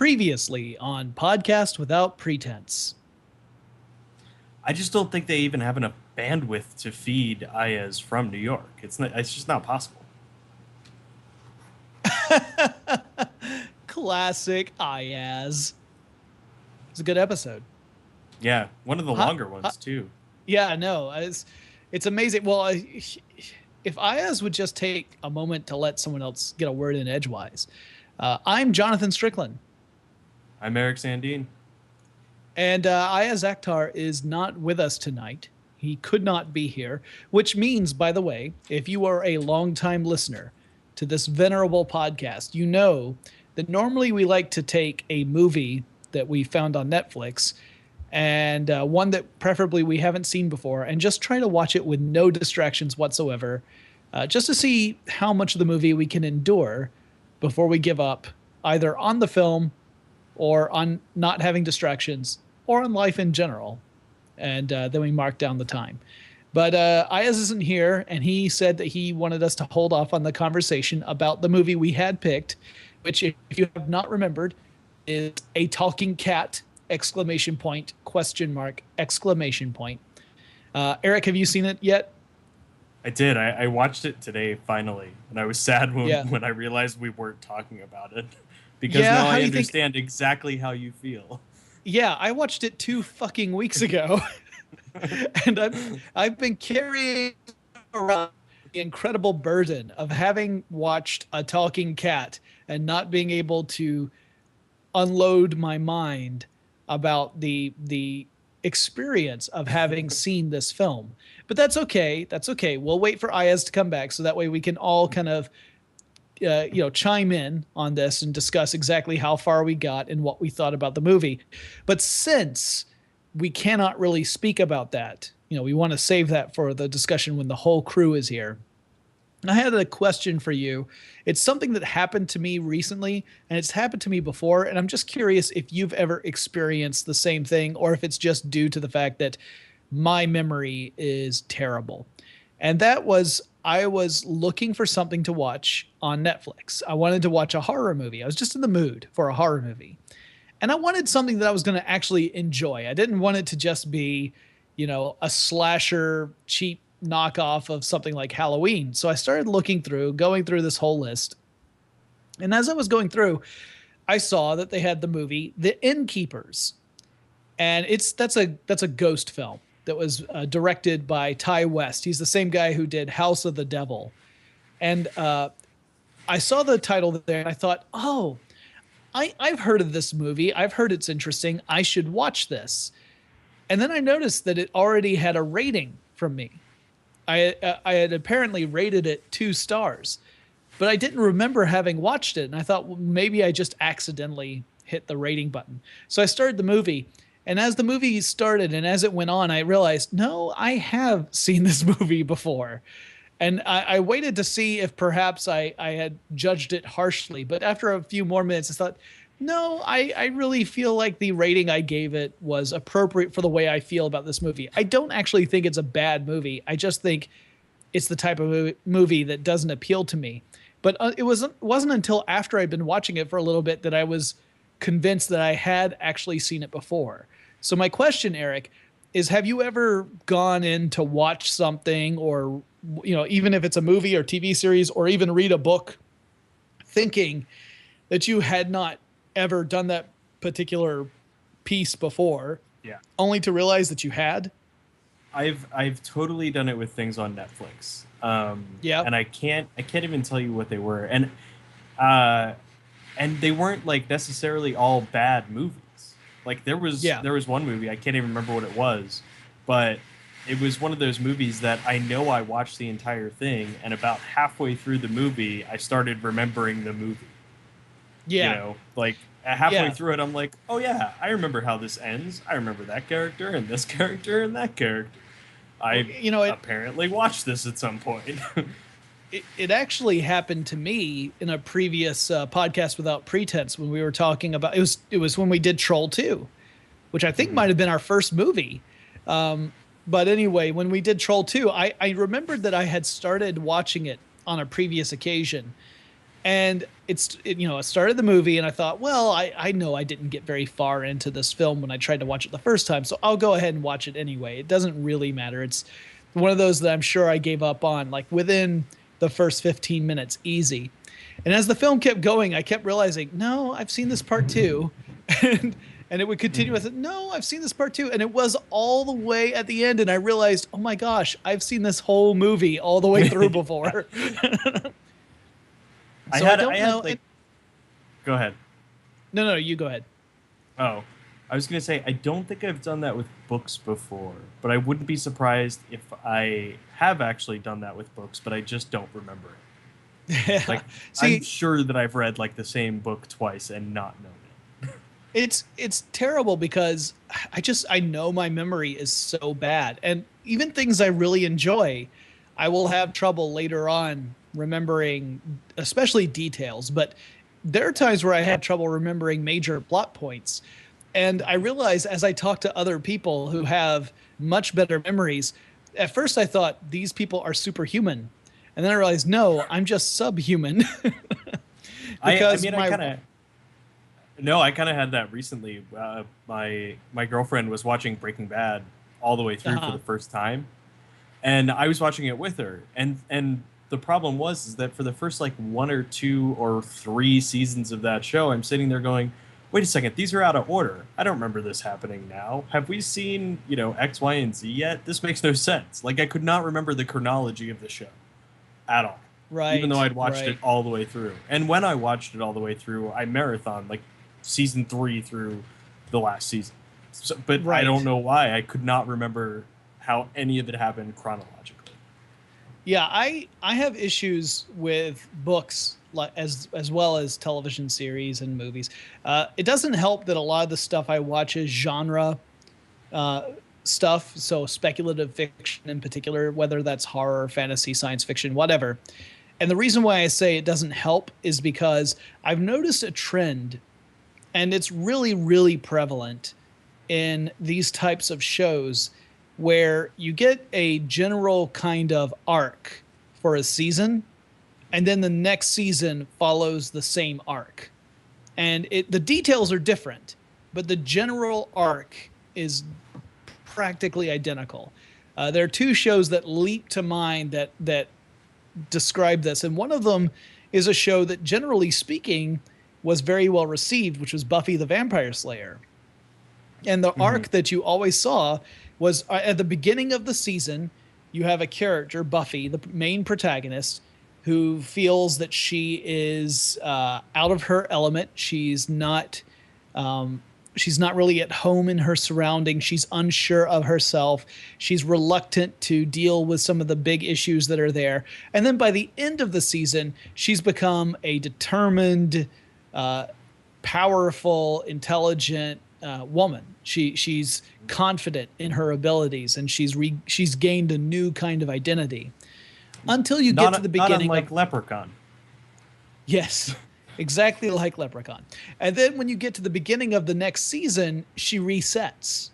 Previously on Podcast Without Pretense. I just don't think they even have enough bandwidth to feed Iyaz from New York. It's just not possible. Classic Iyaz. It's a good episode. Yeah, one of the longer ones too. Yeah, I know. It's amazing. Well, if Iyaz would just take a moment to let someone else get a word in edgewise. I'm Jonathan Strickland. I'm Eric Sandine. And Iyaz Akhtar is not with us tonight. He could not be here, which means, by the way, if you are a longtime listener to this venerable podcast, you know that normally we like to take a movie that we found on Netflix and one that preferably we haven't seen before and just try to watch it with no distractions whatsoever, just to see how much of the movie we can endure before we give up either on the film or on not having distractions or on life in general. And then we mark down the time. But Iyaz isn't here, and he said that he wanted us to hold off on the conversation about the movie we had picked, which, if you have not remembered, is A Talking Cat, ! Question mark, ! Eric, have you seen it yet? I did. I watched it today, finally, and I was sad when I realized we weren't talking about it. Because now I understand exactly how you feel. Yeah, I watched it 2 fucking weeks ago. And I've been carrying around the incredible burden of having watched A Talking Cat and not being able to unload my mind about the experience of having seen this film. But that's okay. That's okay. We'll wait for Iyaz to come back so that way we can all kind of chime in on this and discuss exactly how far we got and what we thought about the movie. But since we cannot really speak about that, we want to save that for the discussion when the whole crew is here. I had a question for you. It's something that happened to me recently, and it's happened to me before, and I'm just curious if you've ever experienced the same thing or if it's just due to the fact that my memory is terrible. And that was, I was looking for something to watch on Netflix. I wanted to watch a horror movie. I was just in the mood for a horror movie. And I wanted something that I was going to actually enjoy. I didn't want it to just be, a slasher, cheap knockoff of something like Halloween. So I started going through this whole list. And as I was going through, I saw that they had the movie The Innkeepers. And that's a ghost film that was directed by Ty West. He's the same guy who did House of the Devil. And I saw the title there and I thought, oh, I've heard of this movie. I've heard it's interesting. I should watch this. And then I noticed that it already had a rating from me. I had apparently rated it 2 stars, but I didn't remember having watched it. And I thought, well, maybe I just accidentally hit the rating button. So I started the movie. And as the movie started and as it went on, I realized, no, I have seen this movie before. And I waited to see if perhaps I had judged it harshly. But after a few more minutes, I thought, no, I really feel like the rating I gave it was appropriate for the way I feel about this movie. I don't actually think it's a bad movie. I just think it's the type of movie that doesn't appeal to me. But it wasn't until after I'd been watching it for a little bit that I was convinced that I had actually seen it before. So my question, Eric, is have you ever gone in to watch something or, even if it's a movie or TV series or even read a book thinking that you had not ever done that particular piece before, only to realize that you had? I've totally done it with things on Netflix. And I can't even tell you what they were. And they weren't like necessarily all bad movies. Like there was one movie, I can't even remember what it was, but it was one of those movies that I know I watched the entire thing, and about halfway through the movie, I started remembering the movie. Yeah. Halfway through it, I'm like, oh yeah, I remember how this ends. I remember that character and this character and that character. I apparently watched this at some point. It actually happened to me in a previous Podcast Without Pretense when we were talking about it was when we did Troll 2, which I think might have been our first movie. But anyway, when we did Troll 2, I remembered that I had started watching it on a previous occasion And it started the movie, and I thought, well, I know I didn't get very far into this film when I tried to watch it the first time, so I'll go ahead and watch it anyway. It doesn't really matter. It's one of those that I'm sure I gave up on, like within the first 15 minutes, easy. And as the film kept going, I kept realizing, no, I've seen this part too. And it would continue with it. No, I've seen this part too. And it was all the way at the end. And I realized, oh my gosh, I've seen this whole movie all the way through before. I had like, go ahead. No, you go ahead. Oh, I was going to say, I don't think I've done that with books before, but I wouldn't be surprised if I have actually done that with books, but I just don't remember it. Yeah. Like, see, I'm sure that I've read like the same book twice and not known it. It's terrible because I know my memory is so bad. And even things I really enjoy, I will have trouble later on remembering, especially details. But there are times where I had trouble remembering major plot points. And I realized as I talk to other people who have much better memories, at first I thought these people are superhuman. And then I realized, no, I'm just subhuman. Because I kind of had that recently. My girlfriend was watching Breaking Bad all the way through for the first time, and I was watching it with her. And the problem is that for the first like 1 or 2 or 3 seasons of that show, I'm sitting there going, wait a second, these are out of order. I don't remember this happening now. Have we seen, X, Y, and Z yet? This makes no sense. Like, I could not remember the chronology of the show at all. Right. Even though I'd watched it all the way through. And when I watched it all the way through, I marathoned like season 3 through the last season. But I don't know why. I could not remember how any of it happened chronologically. Yeah, I have issues with books as well as television series and movies. It doesn't help that a lot of the stuff I watch is genre stuff, so speculative fiction in particular, whether that's horror, fantasy, science fiction, whatever. And the reason why I say it doesn't help is because I've noticed a trend, and it's really, really prevalent in these types of shows, where you get a general kind of arc for a season, and then the next season follows the same arc. And the details are different, but the general arc is practically identical. There are 2 shows that leap to mind that describe this, and one of them is a show that, generally speaking, was very well received, which was Buffy the Vampire Slayer. And the arc that you always saw was at the beginning of the season, you have a character, Buffy, the main protagonist, who feels that she is out of her element. She's not really at home in her surroundings. She's unsure of herself. She's reluctant to deal with some of the big issues that are there. And then by the end of the season, she's become a determined, powerful, intelligent woman. She's confident in her abilities, and she's gained a new kind of identity. Until you get to the beginning, not unlike Leprechaun. Yes, exactly like Leprechaun. And then when you get to the beginning of the next season, she resets.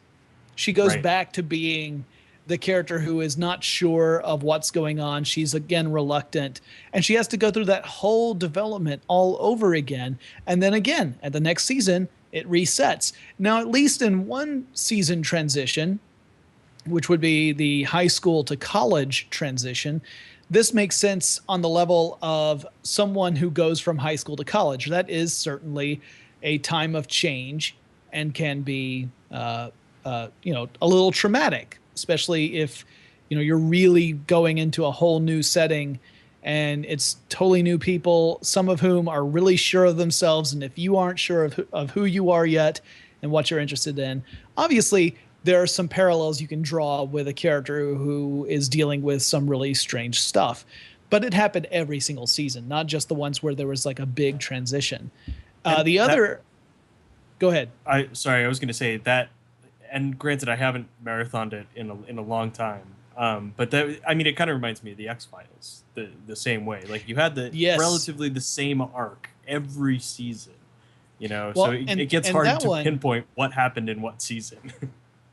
She goes back to being the character who is not sure of what's going on. She's again reluctant, and she has to go through that whole development all over again. And then again, at the next season, it resets. Now, at least in one season transition, which would be the high school to college transition, this makes sense on the level of someone who goes from high school to college. That is certainly a time of change and can be, a little traumatic, especially if, you're really going into a whole new setting and it's totally new people, some of whom are really sure of themselves. And if you aren't sure of who you are yet and what you're interested in, obviously there are some parallels you can draw with a character who is dealing with some really strange stuff. But it happened every single season, not just the ones where there was like a big transition. Go ahead. I was going to say that, and granted, I haven't marathoned it in a long time. But it kind of reminds me of the X-Files the same way. Like, you had relatively the same arc every season, so it gets hard to pinpoint what happened in what season.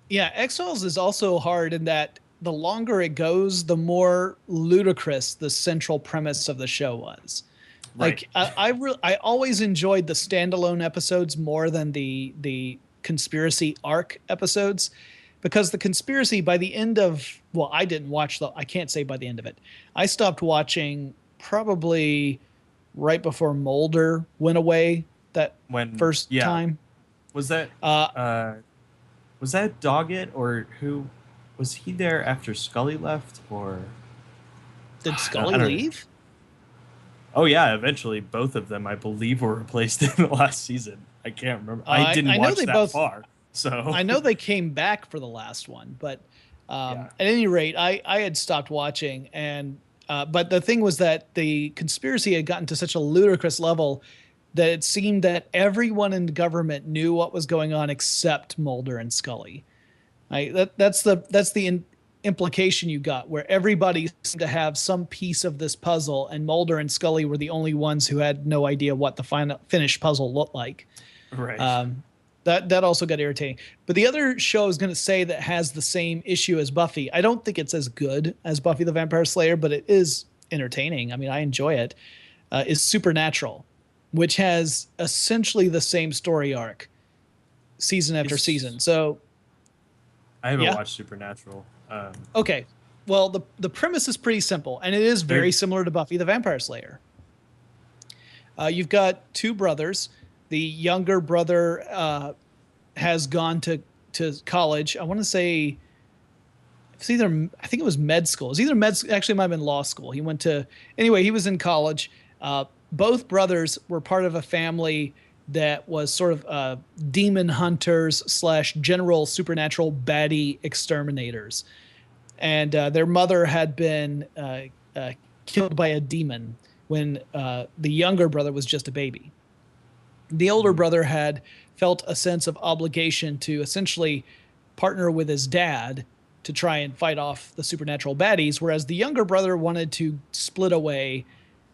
Yeah, X-Files is also hard in that the longer it goes, the more ludicrous the central premise of the show was. Right. Like I always enjoyed the standalone episodes more than the conspiracy arc episodes, because the conspiracy by the end of, well, I can't say by the end of it. I stopped watching probably right before Mulder went away that When first time. was that Uh, uh was that Doggett, or who was he there after Scully left, or did no, Scully I don't know. leave? Oh yeah, eventually both of them I believe were replaced in the last season. I can't remember. I didn't I know watch they that both. far. So I know they came back for the last one, but yeah. at any rate, I had stopped watching, and but the thing was that the conspiracy had gotten to such a ludicrous level that it seemed that everyone in the government knew what was going on except Mulder and Scully. That's the implication you got, where everybody seemed to have some piece of this puzzle, and Mulder and Scully were the only ones who had no idea what the final finished puzzle looked like. Right. That also got irritating. But the other show I was going to say that has the same issue as Buffy, I don't think it's as good as Buffy the Vampire Slayer, but it is entertaining. I mean, I enjoy it. Is Supernatural, which has essentially the same story arc, season after season. So I haven't watched Supernatural. Okay. Well, the premise is pretty simple, and it is very similar to Buffy the Vampire Slayer. You've got two brothers. The younger brother has gone to college. I want to say it's either, I think it was med school. It's either actually it might have been law school. He went to, anyway, he was in college. Both brothers were part of a family that was sort of demon hunters / general supernatural baddie exterminators. And their mother had been killed by a demon when the younger brother was just a baby. The older brother had felt a sense of obligation to essentially partner with his dad to try and fight off the supernatural baddies, whereas the younger brother wanted to split away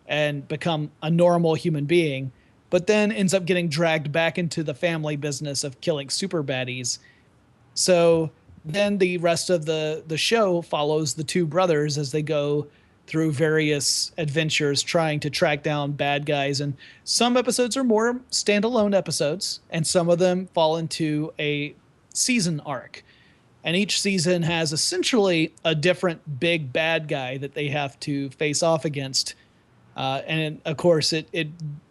and become a normal human being, but then ends up getting dragged back into the family business of killing super baddies. So then the rest of the show follows the two brothers as they go through various adventures trying to track down bad guys. And some episodes are more standalone episodes, and some of them fall into a season arc. And each season has essentially a different big bad guy that they have to face off against. And of course, it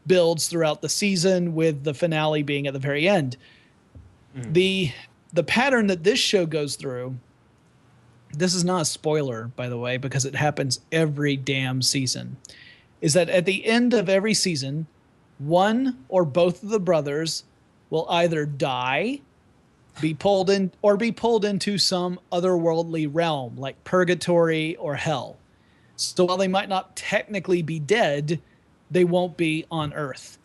builds throughout the season, with the finale being at the very end. The pattern that this show goes through, this is not a spoiler, by the way, because it happens every damn season, is that at the end of every season, one or both of the brothers will either die, be pulled into some otherworldly realm like purgatory or hell. So while they might not technically be dead, they won't be on Earth.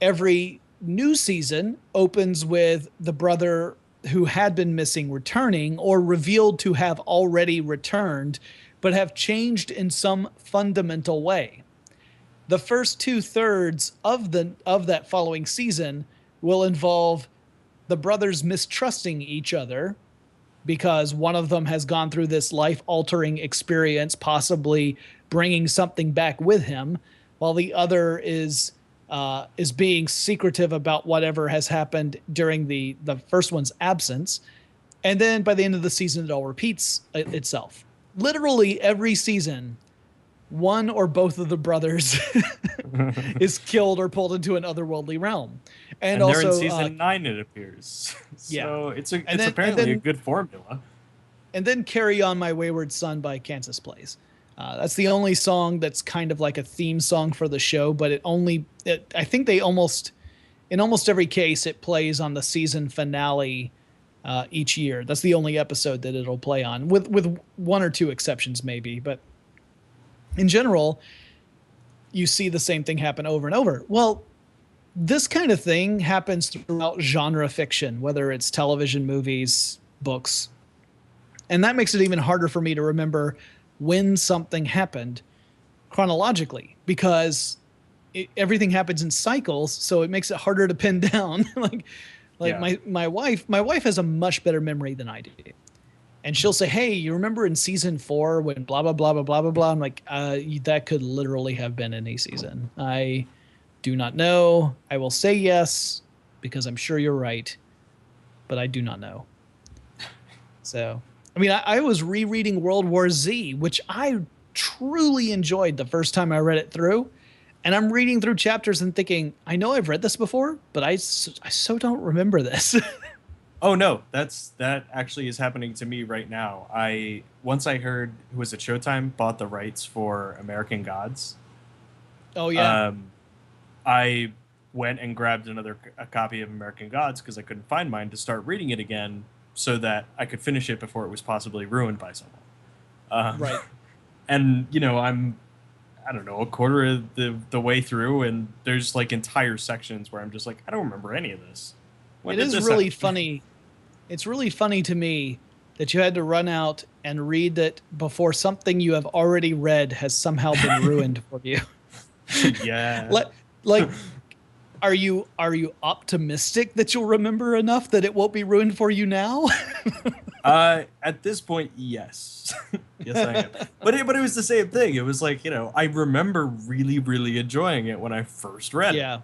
Every new season opens with the brother who had been missing returning, or revealed to have already returned, but have changed in some fundamental way. The first 2/3 of that following season will involve the brothers mistrusting each other because one of them has gone through this life-altering experience, possibly bringing something back with him, while the other is being secretive about whatever has happened during the first one's absence. And then by the end of the season, it all repeats itself. Literally every season, one or both of the brothers is killed or pulled into an otherworldly realm. And also, they're in season 9, it appears. So it's apparently a good formula. And then Carry On My Wayward Son by Kansas Plays. That's the only song that's kind of like a theme song for the show, but I think in almost every case, it plays on the season finale each year. That's the only episode that it'll play on, with one or two exceptions maybe. But in general, you see the same thing happen over and over. Well, this kind of thing happens throughout genre fiction, whether it's television, movies, books. And that makes it even harder for me to remember when something happened chronologically, because everything happens in cycles, so it makes it harder to pin down. My wife has a much better memory than I do. and she'll say, "Hey, you remember in season 4 when blah blah blah blah blah blah blah?" I'm like, that could literally have been any season. I do not know. I will say yes because I'm sure you're right, but I do not know. So, I mean, I was rereading World War Z, which I truly enjoyed the first time I read it through. And I'm reading through chapters and thinking, I know I've read this before, but I so don't remember this. Oh no, that actually is happening to me right now. Once I heard who was at Showtime bought the rights for American Gods. Oh yeah. I went and grabbed a copy of American Gods because I couldn't find mine to start reading it again so that I could finish it before it was possibly ruined by someone. Right. And I don't know, a quarter of the way through, and there's like entire sections where I'm just like, I don't remember any of this. It is really funny. It's really funny to me that you had to run out and read it before something you have already read has somehow been ruined for you. Yeah. Like, are you optimistic that you'll remember enough that it won't be ruined for you now? At this point, yes. Yes, I am. But it was the same thing. It was like, I remember really, really enjoying it when I first read it.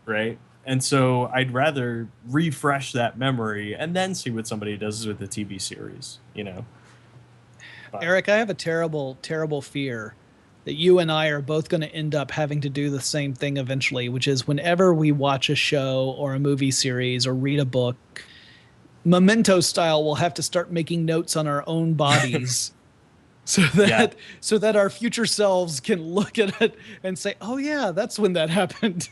Right? And so I'd rather refresh that memory and then see what somebody does with the TV series, But. Eric, I have a terrible, terrible fear that you and I are both going to end up having to do the same thing eventually, which is whenever we watch a show or a movie series or read a book, Memento style, we'll have to start making notes on our own bodies so that our future selves can look at it and say, "Oh yeah, that's when that happened."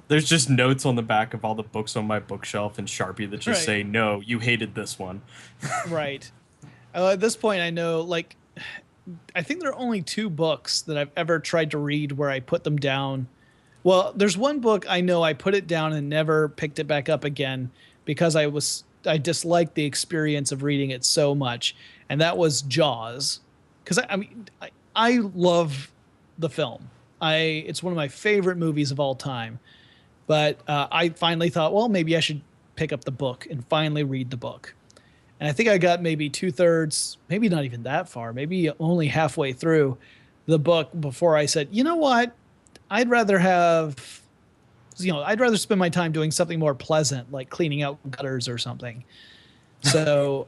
There's just notes on the back of all the books on my bookshelf in Sharpie that just say, "No, you hated this one." Right. At this point, I know, like, I think there are only 2 books that I've ever tried to read where I put them down. Well, there's one book I know I put it down and never picked it back up again because I disliked the experience of reading it so much, and that was Jaws. Because I love the film. It's one of my favorite movies of all time. But I finally thought, well, maybe I should pick up the book and finally read the book. And I think I got maybe 2/3, maybe not even that far, maybe only halfway through the book before I said, you know what? I'd rather spend my time doing something more pleasant, like cleaning out gutters or something. So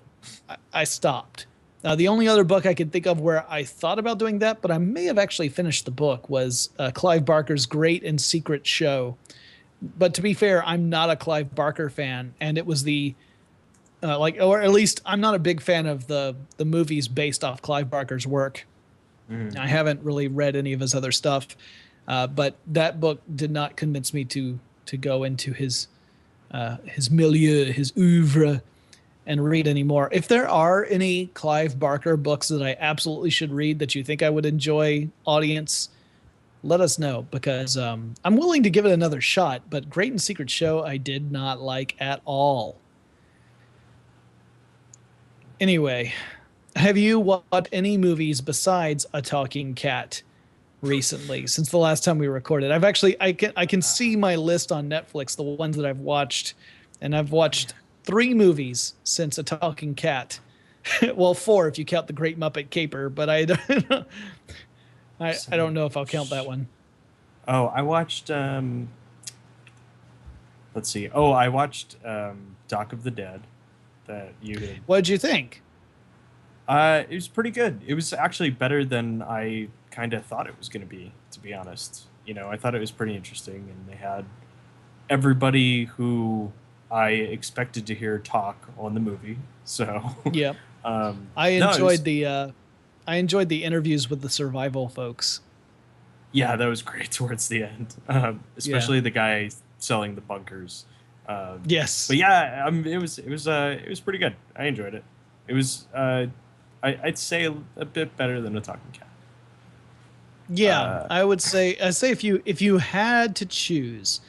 I stopped. The only other book I could think of where I thought about doing that, but I may have actually finished the book, was Clive Barker's Great and Secret Show. But to be fair, I'm not a Clive Barker fan, and it was or at least I'm not a big fan of the movies based off Clive Barker's work. I haven't really read any of his other stuff, but that book did not convince me to go into his milieu, his oeuvre, and read anymore. If there are any Clive Barker books that I absolutely should read that you think I would enjoy, audience, let us know, because I'm willing to give it another shot. But Great and Secret Show I did not like at all. Anyway, have you watched any movies besides A Talking Cat recently since the last time we recorded? I can see my list on Netflix, the ones that I've watched, and I've watched 3 movies since A Talking Cat. Well, 4 if you count The Great Muppet Caper, but I don't know if I'll count that one. Oh, I watched let's see. Oh, I watched Dock of the Dead that you did. What did you think? It was pretty good. It was actually better than I kind of thought it was going to be honest. I thought it was pretty interesting, and they had everybody who I expected to hear talk on the movie. So yeah, I enjoyed the interviews with the survival folks. Yeah, that was great towards the end, especially the guy selling the bunkers. Yes, but yeah, it was pretty good. I enjoyed it. It was I'd say a bit better than A Talking Cat. Yeah, I'd say if you had to choose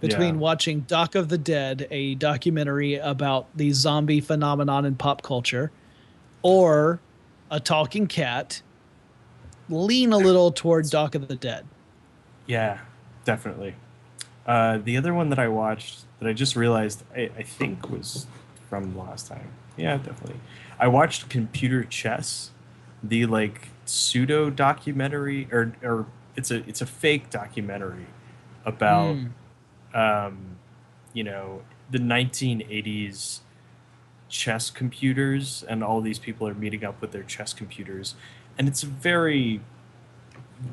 between watching Dock of the Dead, a documentary about the zombie phenomenon in pop culture, or A Talking Cat, lean a little toward Dock of the Dead. Yeah, definitely. The other one that I watched that I just realized I think was from last time. Yeah, definitely. I watched Computer Chess, the like pseudo documentary, or it's a fake documentary about Mm. um, you know, the 1980s chess computers, and all these people are meeting up with their chess computers, and it's a very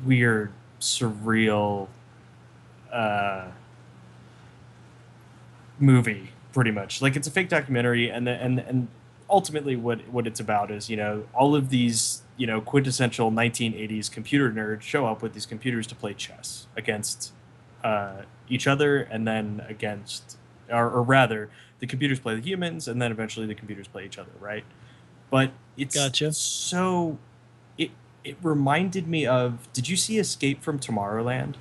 weird, surreal uh, movie, pretty much. Like, it's a fake documentary, and ultimately what it's about is, all of these, quintessential 1980s computer nerds show up with these computers to play chess against each other, and then against, or rather, the computers play the humans, and then eventually the computers play each other, right? But it's Gotcha. so it it reminded me of. Did you see Escape from Tomorrowland?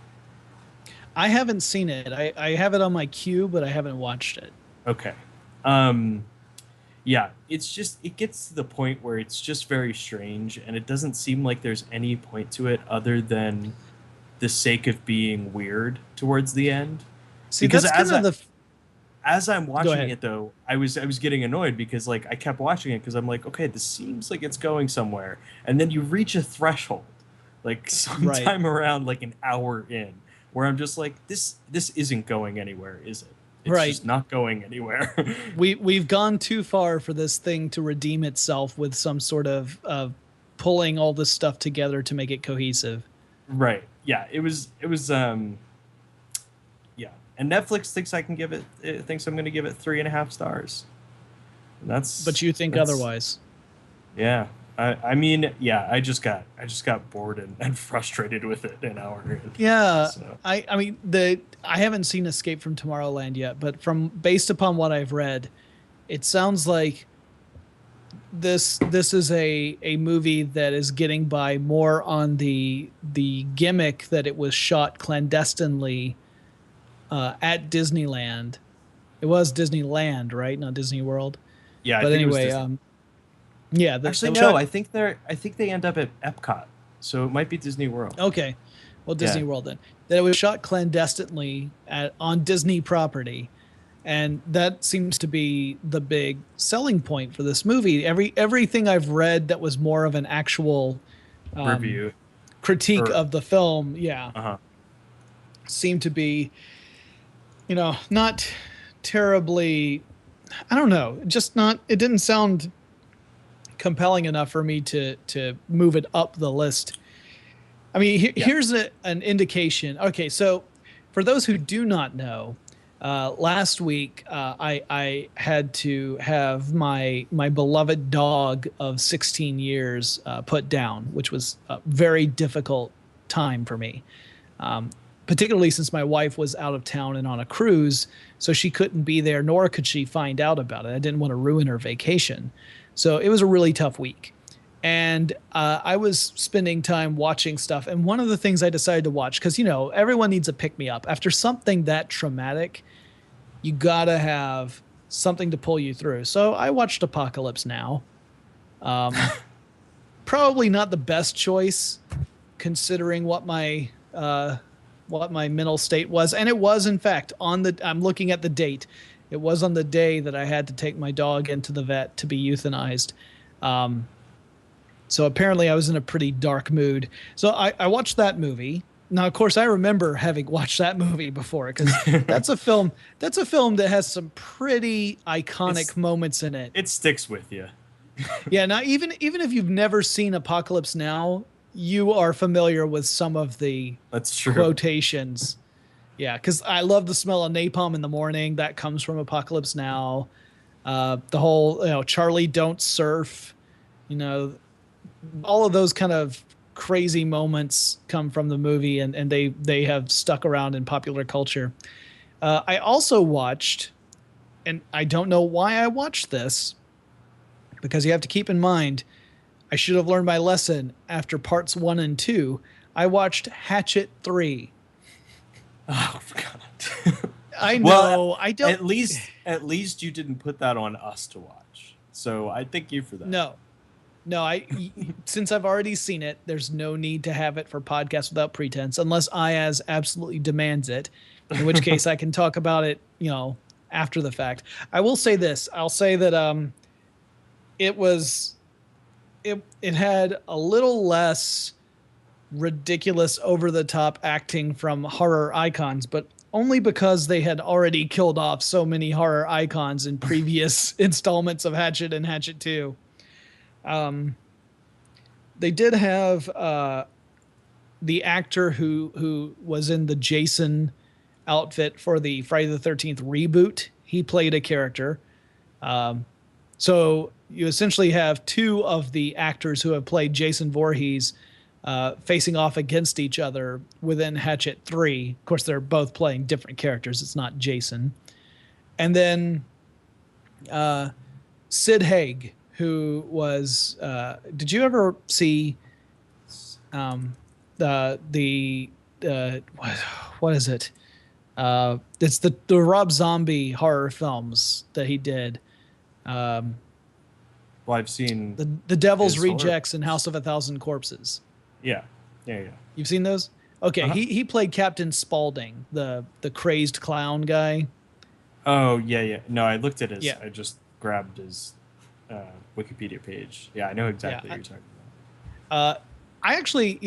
I haven't seen it. I have it on my queue, but I haven't watched it. Okay. Um, yeah, it gets to the point where it's just very strange, and it doesn't seem like there's any point to it other than the sake of being weird towards the end. See, Because that's kind of the. as I'm Go watching ahead. it though, I was getting annoyed because like I kept watching it because I'm like, okay, this seems like it's going somewhere, and then you reach a threshold, like Right. sometime around like an hour in, where I'm just like, this isn't going anywhere, is it? It's Right. just not going anywhere. We've gone too far for this thing to redeem itself with some sort of pulling all this stuff together to make it cohesive. Right. Yeah. It was. Yeah. And Netflix thinks I can give it. It thinks I'm going to give it 3.5 stars. And But that's you think that's otherwise. yeah. I mean, yeah. I just got bored and frustrated with it an hour in. Yeah, So I mean the I haven't seen Escape from Tomorrowland yet, but from based upon what I've read, it sounds like this is a movie that is getting by more on the gimmick that it was shot clandestinely at Disneyland. It was Disneyland, right? Not Disney World. yeah, I But think it was anyway, Disney. yeah, Actually, that was no. shot. I think they end up at Epcot, so it might be Disney World. Okay, well, Yeah. Disney World then. That it was shot clandestinely on Disney property, and that seems to be the big selling point for this movie. Everything I've read that was more of an actual um, Review critique or of the film, yeah, uh huh. seemed to be, not terribly. I don't know, just not. It didn't sound compelling enough for me to move it up the list. I mean, Yeah. here's an indication. Okay, so for those who do not know, last week I had to have my beloved dog of 16 years put down, which was a very difficult time for me, particularly since my wife was out of town and on a cruise, so she couldn't be there, nor could she find out about it. I didn't want to ruin her vacation, so it was a really tough week. And I was spending time watching stuff. And one of the things I decided to watch, because, everyone needs a pick me up. After something that traumatic, you got to have something to pull you through. So I watched Apocalypse Now. Um, Probably not the best choice considering what my mental state was. And it was, in fact, I'm looking at the date. It was on the day that I had to take my dog into the vet to be euthanized. Um, so apparently I was in a pretty dark mood. So I watched that movie. Now, of course, I remember having watched that movie before because that's a film. That's a film that has some pretty iconic it's moments in it. it sticks with you. Yeah. Now, even if you've never seen Apocalypse Now, you are familiar with some of the That's true. quotations. Yeah, because I love the smell of napalm in the morning. That comes from Apocalypse Now. The whole, Charlie don't surf. You know, all of those kind of crazy moments come from the movie, and they have stuck around in popular culture. I also watched, and I don't know why I watched this, because you have to keep in mind, I should have learned my lesson after parts 1 and 2. I watched Hatchet 3. Oh God. I Well, know. I don't. at least you didn't put that on us to watch. So I thank you for that. No, no. Since I've already seen it, there's no need to have it for podcast without pretense, unless Iyaz absolutely demands it. In which case, I can talk about it, after the fact. I will say this. I'll say that it was it had a little less ridiculous over the top acting from horror icons, but only because they had already killed off so many horror icons in previous installments of Hatchet and Hatchet 2. They did have the actor who was in the Jason outfit for the Friday the 13th reboot. He played a character. So you essentially have two of the actors who have played Jason Voorhees facing off against each other within Hatchet 3. Of course, they're both playing different characters. It's not Jason. And then Sid Haig, who was... did you ever see what is it? It's the Rob Zombie horror films that he did. Well, I've seen the Devil's Rejects and House of a Thousand Corpses. Yeah. You've seen those? Okay, he played Captain Spaulding, the crazed clown guy. Oh yeah. No, I looked at his. Yeah. I just grabbed his Wikipedia page. Yeah, I know exactly what you're talking about. I actually,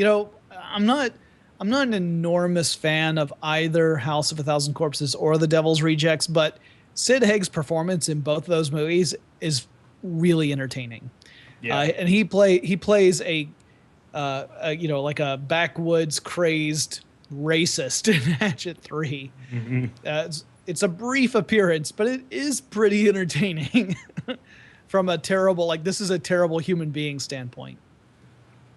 I'm not an enormous fan of either House of a Thousand Corpses or The Devil's Rejects, but Sid Haig's performance in both of those movies is really entertaining. Yeah. And he plays a like a backwoods crazed racist in Hatchet 3. Mm-hmm. It's a brief appearance, but it is pretty entertaining from a terrible, this is a terrible human being standpoint.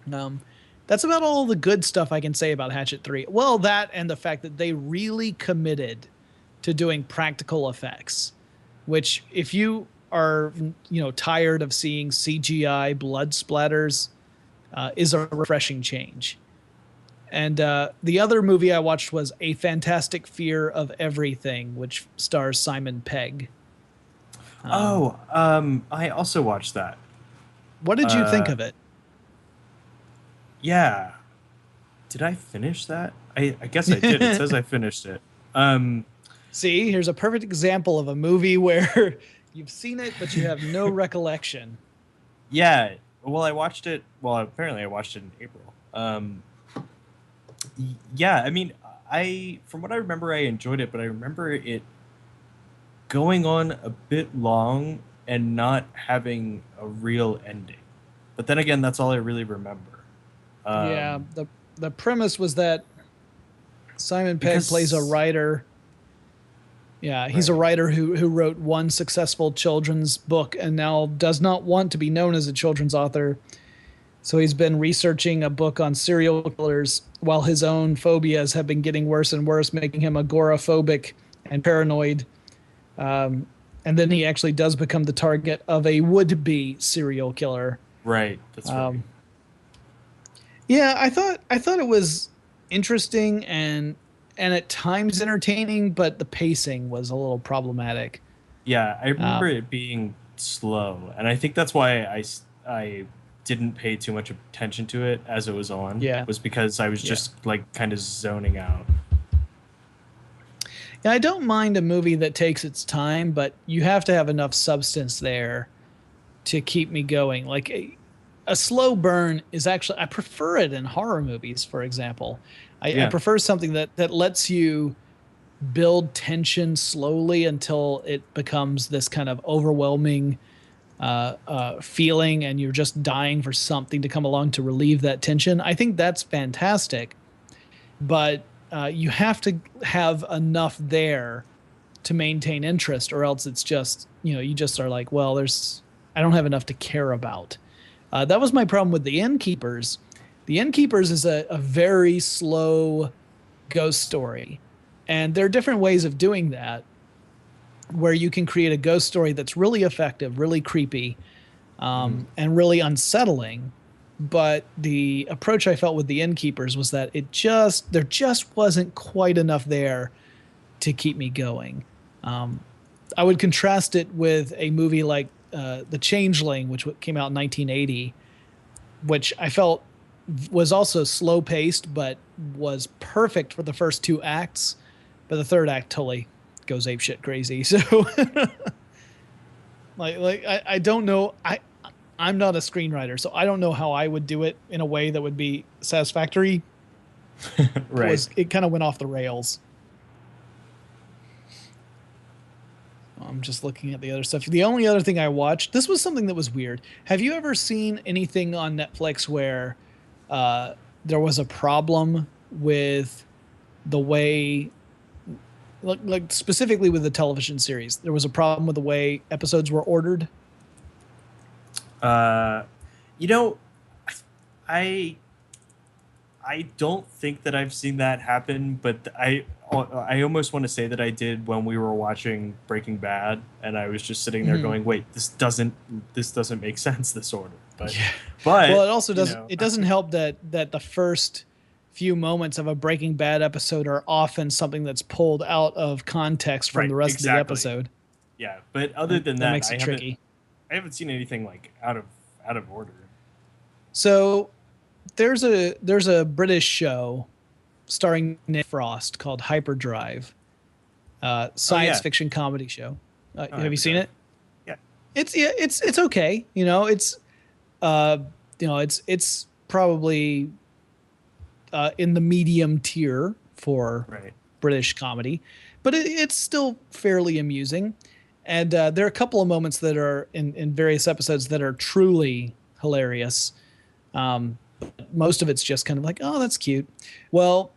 That's about all the good stuff I can say about Hatchet 3. Well, that and the fact that they really committed to doing practical effects, which if you are, tired of seeing CGI blood splatters, is a refreshing change. And the other movie I watched was A Fantastic Fear of Everything, which stars Simon Pegg. I also watched that. What did you think of it? Yeah. Did I finish that? I guess I did. It says I finished it. See, here's a perfect example of a movie where you've seen it, but you have no recollection. Yeah. Well, I watched it. Well, apparently I watched it in April. Yeah, I mean, from what I remember, I enjoyed it, but I remember it going on a bit long and not having a real ending. But then again, that's all I really remember. Yeah, the premise was that Simon Pegg plays a writer. Yeah, he's a writer who wrote one successful children's book and now does not want to be known as a children's author. So he's been researching a book on serial killers while his own phobias have been getting worse and worse, making him agoraphobic and paranoid. And then he actually does become the target of a would-be serial killer. Right, that's right. Yeah, I thought it was interesting and at times entertaining, but the pacing was a little problematic. Yeah, I remember it being slow, and I think that's why I didn't pay too much attention to it as it was on. Yeah, was because I was just kind of zoning out. Yeah, I don't mind a movie that takes its time, but you have to have enough substance there to keep me going. Like a slow burn is actually, I prefer it in horror movies, for example. I prefer something that lets you build tension slowly until it becomes this kind of overwhelming feeling and you're just dying for something to come along to relieve that tension. I think that's fantastic, but you have to have enough there to maintain interest, or else it's just, you just are like, well, I don't have enough to care about. That was my problem with The Innkeepers. The Innkeepers is a very slow ghost story. And there are different ways of doing that, where you can create a ghost story that's really effective, really creepy, and really unsettling. But the approach I felt with The Innkeepers was that there just wasn't quite enough there to keep me going. I would contrast it with a movie like The Changeling, which came out in 1980, which I felt was also slow paced, but was perfect for the first two acts. But the third act totally goes apeshit crazy. So, I don't know. I'm not a screenwriter, so I don't know how I would do it in a way that would be satisfactory. Right. It kind of went off the rails. I'm just looking at the other stuff. The only other thing I watched, this was something that was weird. Have you ever seen anything on Netflix where there was a problem with the way, like specifically with the television series, there was a problem with the way episodes were ordered? You know, I don't think that I've seen that happen, but I almost want to say that I did when we were watching Breaking Bad, and I was just sitting there going, "Wait, this doesn't make sense, this order." But Yeah. but Well, it also doesn't. It doesn't help that the first few moments of a Breaking Bad episode are often something that's pulled out of context from the rest of the episode. Yeah, but other than that makes it tricky. I haven't seen anything like out of order. So there's a British show starring Nick Frost called Hyperdrive, science fiction comedy show. Have you seen it? Yeah. It's okay. It's probably in the medium tier for British comedy, but it's still fairly amusing. And there are a couple of moments that are in various episodes that are truly hilarious. Most of it's just kind of like, oh, that's cute. Well,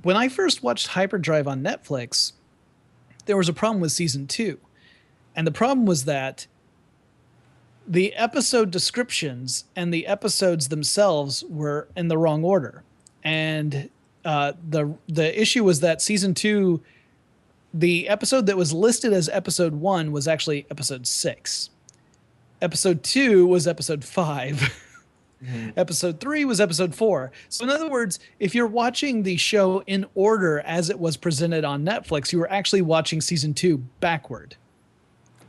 when I first watched Hyperdrive on Netflix, there was a problem with season 2. And the problem was that the episode descriptions and the episodes themselves were in the wrong order. And the issue was that season 2, the episode that was listed as episode 1 was actually episode 6. Episode 2 was episode 5. Episode 3 was episode 4. So in other words, if you're watching the show in order as it was presented on Netflix, you were actually watching season 2 backward.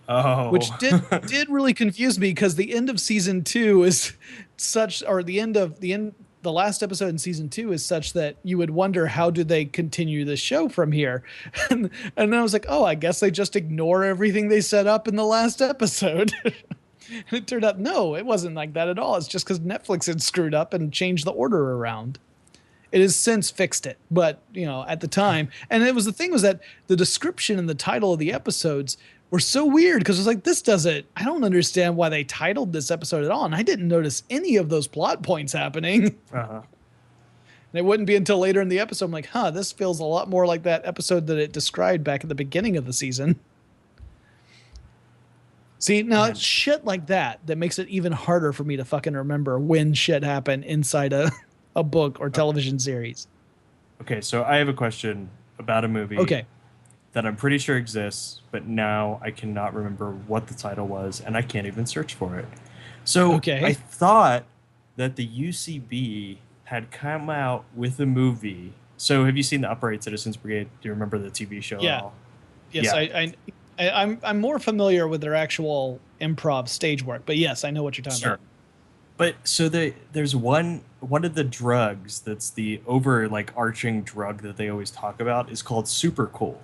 Oh. Which did really confuse me, because the end of season 2 is such, or the last episode in season 2 is such that you would wonder, how do they continue the show from here? And then I was like, oh, I guess they just ignore everything they set up in the last episode. And it turned out, no, it wasn't like that at all. It's just because Netflix had screwed up and changed the order around. It has since fixed it, but at the time, and the thing was that the description and the title of the episodes were so weird, because it was like, I don't understand why they titled this episode at all, and I didn't notice any of those plot points happening. Uh-huh. And it wouldn't be until later in the episode I'm like, this feels a lot more like that episode that it described back at the beginning of the season. See, now it's shit like that makes it even harder for me to fucking remember when shit happened inside a book or television series. Okay, so I have a question about a movie that I'm pretty sure exists, but now I cannot remember what the title was, and I can't even search for it. So I thought that the UCB had come out with a movie. So have you seen the Upright Citizens Brigade? Do you remember the TV show at all? Yes, yeah. I'm more familiar with their actual improv stage work, but yes, I know what you're talking about. But so there's one of the drugs that's the arching drug that they always talk about is called Super Cool.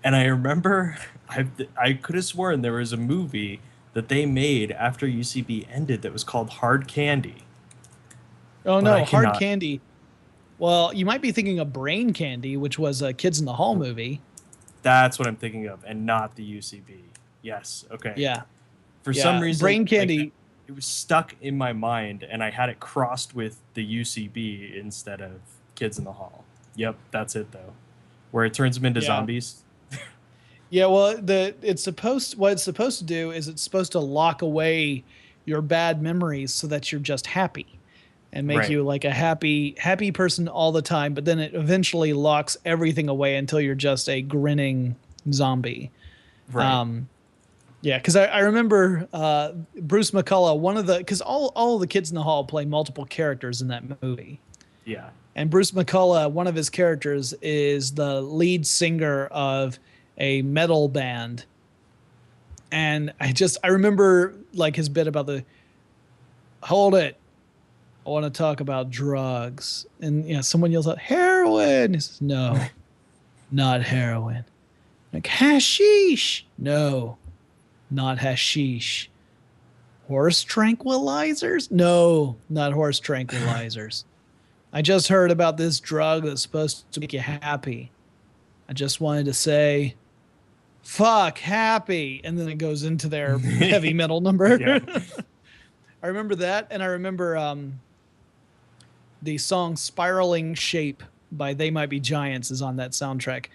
And I remember I could have sworn there was a movie that they made after UCB ended that was called Hard Candy. Oh, no, Hard Candy. Well, you might be thinking of Brain Candy, which was a Kids in the Hall movie. That's what I'm thinking of, and not the UCB. Yes, okay. Yeah. For some reason, Brain Candy, it was stuck in my mind, and I had it crossed with the UCB instead of Kids in the Hall. Yep, that's it though. Where it turns them into zombies. Yeah, well, what it's supposed to do is it's supposed to lock away your bad memories so that you're just happy. And make you like a happy person all the time, but then it eventually locks everything away until you're just a grinning zombie. Right. Yeah, because I remember Bruce McCullough, because all of the Kids in the Hall play multiple characters in that movie. Yeah. And Bruce McCullough, one of his characters is the lead singer of a metal band. And I remember like his bit about hold it. I want to talk about drugs. And someone yells out, heroin. He says, no, not heroin. Like, hashish. No, not hashish. Horse tranquilizers? No, not horse tranquilizers. I just heard about this drug that's supposed to make you happy. I just wanted to say, fuck, happy. And then it goes into their heavy metal number. Yeah. I remember that. And I remember the song Spiraling Shape by They Might Be Giants is on that soundtrack.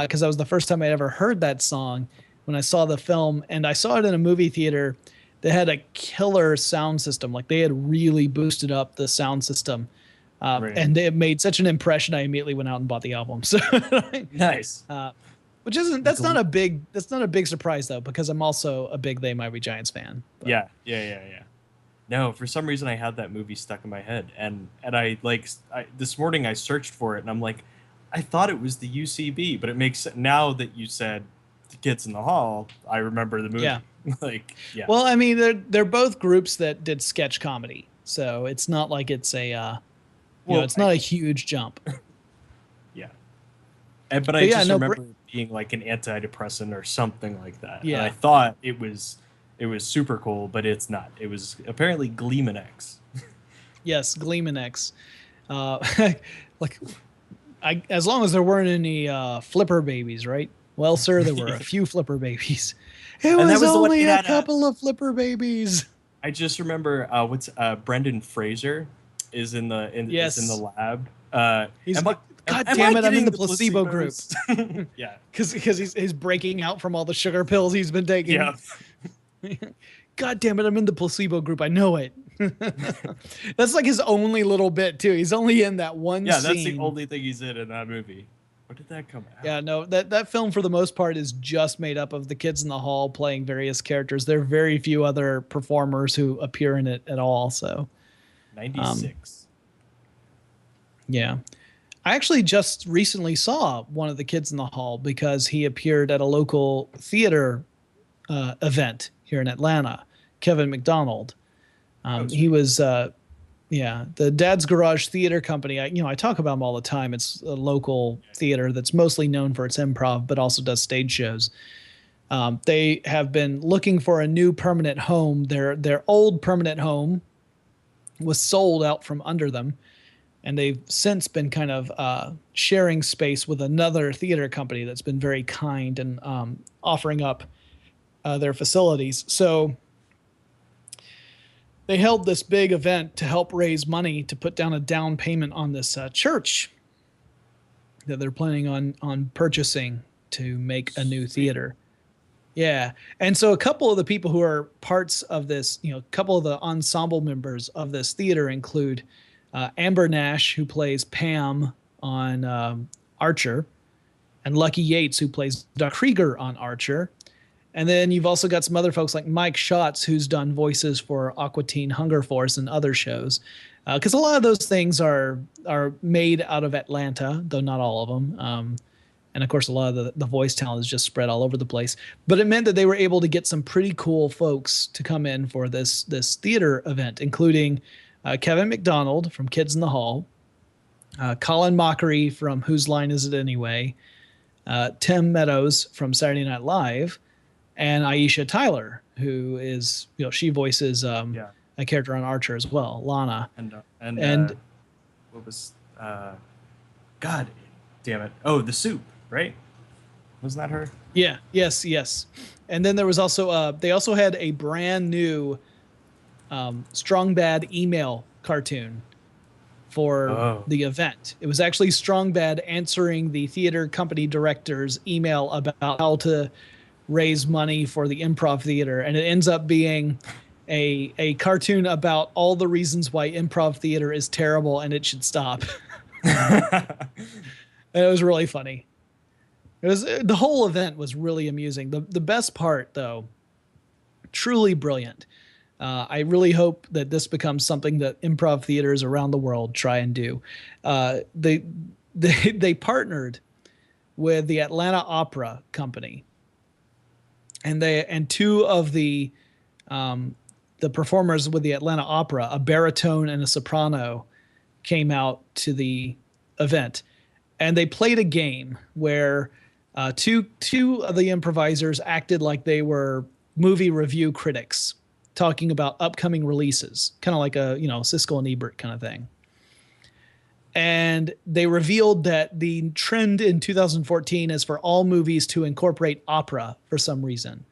Because that was the first time I ever heard that song when I saw the film. And I saw it in a movie theater that had a killer sound system. Like they had really boosted up the sound system. Right. And it made such an impression. I immediately went out and bought the album. So Nice. Which isn't that's not a big surprise though, because I'm also a big They Might Be Giants fan. But. Yeah. No, for some reason I had that movie stuck in my head, and I this morning I searched for it, and I'm like, I thought it was the UCB, but it makes now that you said the Kids in the Hall, I remember the movie. Yeah. Yeah. Well, I mean, they're both groups that did sketch comedy, so it's not like it's a it's not a huge jump. Yeah. But I just remember it being like an antidepressant or something like that. Yeah. And I thought it was super cool, but it's not. It was apparently Gleeman-X. Yes, Gleeman-X. As long as there weren't any flipper babies, right? Well, sir, there were a few flipper babies. It was only a couple of flipper babies. I just remember Brendan Fraser is in the is in the lab. He's God damn it! I'm in the placebo group. Yeah, because he's breaking out from all the sugar pills he's been taking. Yeah. God damn it! I'm in the placebo group. I know it. That's like his only little bit too. He's only in that one scene. Yeah, that's the only thing he's in that movie. Where did that come out? Yeah, no, that film for the most part is just made up of the kids in the hall playing various characters. There are very few other performers who appear in it at all. So, 96. Yeah. I actually just recently saw one of the kids in the hall because he appeared at a local theater event here in Atlanta. Kevin McDonald. He was, the Dad's Garage Theater Company. I talk about them all the time. It's a local theater that's mostly known for its improv, but also does stage shows. They have been looking for a new permanent home. Their old permanent home was sold out from under them. And they've since been kind of sharing space with another theater company that's been very kind and offering up their facilities. So they held this big event to help raise money to put down a down payment on this church that they're planning on purchasing to make a new theater. Yeah. And so a couple of the people who are parts of this, a couple of the ensemble members of this theater include Amber Nash, who plays Pam on Archer, and Lucky Yates, who plays Doc Krieger on Archer. And then you've also got some other folks like Mike Schatz, who's done voices for Aqua Teen Hunger Force and other shows. Because a lot of those things are made out of Atlanta, though not all of them. And of course, a lot of the voice talent is just spread all over the place. But it meant that they were able to get some pretty cool folks to come in for this theater event, including Kevin McDonald from Kids in the Hall, Colin Mockery from Whose Line Is It Anyway, Tim Meadows from Saturday Night Live, and Aisha Tyler, who is, she voices a character on Archer as well, Lana. And what was, God damn it. Oh, The Soup, right? Wasn't that her? Yeah, yes. And then there was also, they also had a brand new Strong Bad email cartoon for the event. It was actually Strong Bad answering the theater company director's email about how to raise money for the improv theater, and it ends up being a cartoon about all the reasons why improv theater is terrible and it should stop. And it was really funny. The whole event was really amusing. The best part, though, truly brilliant. I really hope that this becomes something that improv theaters around the world try and do. They partnered with the Atlanta Opera Company, and two of the performers with the Atlanta Opera, a baritone and a soprano, came out to the event, and they played a game where two of the improvisers acted like they were movie review critics. talking about upcoming releases, kind of like a, Siskel and Ebert kind of thing. And they revealed that the trend in 2014 is for all movies to incorporate opera for some reason.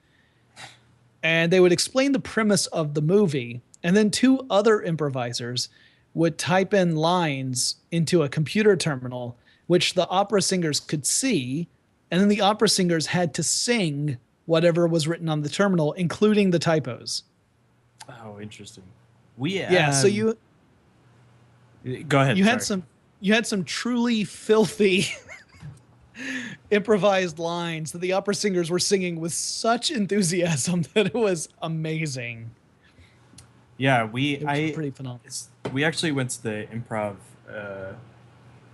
And they would explain the premise of the movie, and then two other improvisers would type in lines into a computer terminal, which the opera singers could see, and then the opera singers had to sing whatever was written on the terminal, including the typos. Oh, interesting. So you go ahead. You had some truly filthy improvised lines that the opera singers were singing with such enthusiasm that it was amazing. Yeah, pretty phenomenal. We actually went to the improv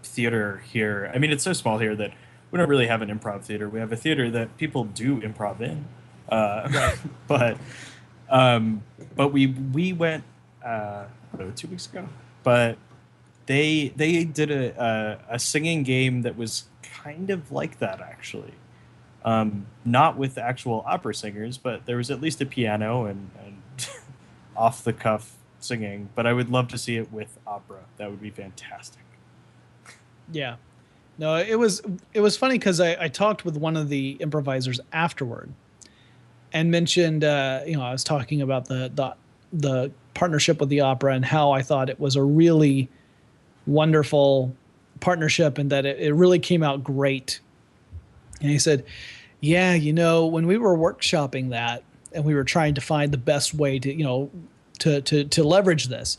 theater here. I mean, it's so small here that we don't really have an improv theater. We have a theater that people do improv in. Right. But we went 2 weeks ago. But they did a singing game that was kind of like that, actually. Not with actual opera singers, but there was at least a piano and off the cuff singing. But I would love to see it with opera. That would be fantastic. Yeah. No, it was funny because I talked with one of the improvisers afterward and mentioned, I was talking about the partnership with the opera and how I thought it was a really wonderful partnership and that it really came out great. And he said, yeah, when we were workshopping that and we were trying to find the best way to, to leverage this,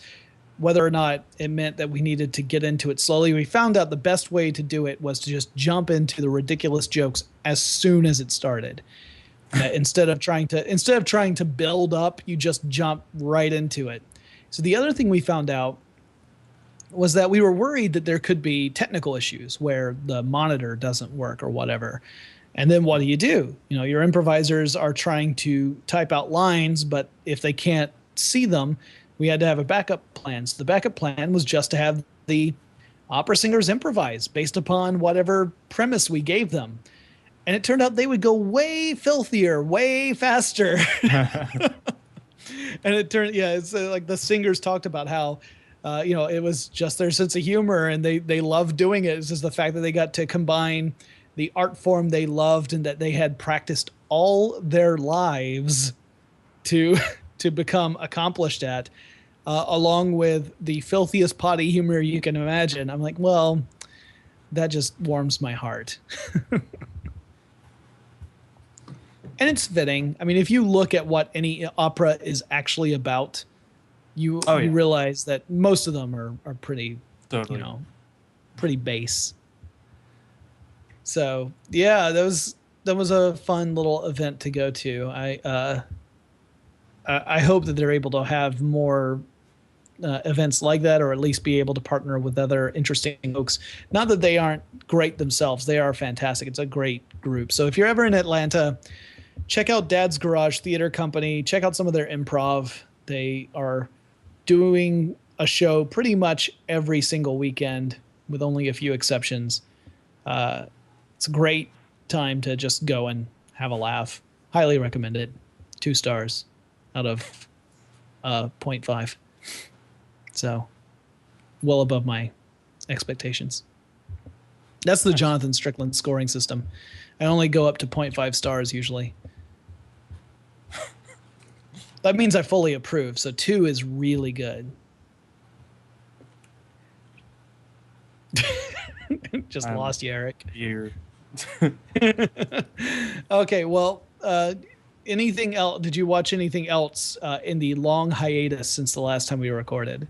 whether or not it meant that we needed to get into it slowly, we found out the best way to do it was to just jump into the ridiculous jokes as soon as it started. Instead of trying to build up, you just jump right into it. So the other thing we found out was that we were worried that there could be technical issues where the monitor doesn't work or whatever. And then what do? Your improvisers are trying to type out lines, but if they can't see them, we had to have a backup plan. So the backup plan was just to have the opera singers improvise based upon whatever premise we gave them. And it turned out they would go way filthier, way faster. And it turned, it's like the singers talked about how, it was just their sense of humor and they loved doing it. It's just the fact that they got to combine the art form they loved and that they had practiced all their lives to become accomplished at, along with the filthiest potty humor you can imagine. I'm like, well, that just warms my heart. And it's fitting. I mean, if you look at what any opera is actually about, you realize that most of them are pretty, totally. Pretty base. So yeah, that was a fun little event to go to. I hope that they're able to have more events like that, or at least be able to partner with other interesting folks. Not that they aren't great themselves; they are fantastic. It's a great group. So if you're ever in Atlanta, check out Dad's Garage Theater Company. Check out some of their improv. They are doing a show pretty much every single weekend, with only a few exceptions. It's a great time to just go and have a laugh. Highly recommended. 2 stars out of 0.5. So well above my expectations. That's the Jonathan Strickland scoring system. I only go up to 0.5 stars usually. That means I fully approve. So 2 is really good. Just lost you, Eric. Here. Okay, well, anything else? Did you watch anything else in the long hiatus since the last time we recorded?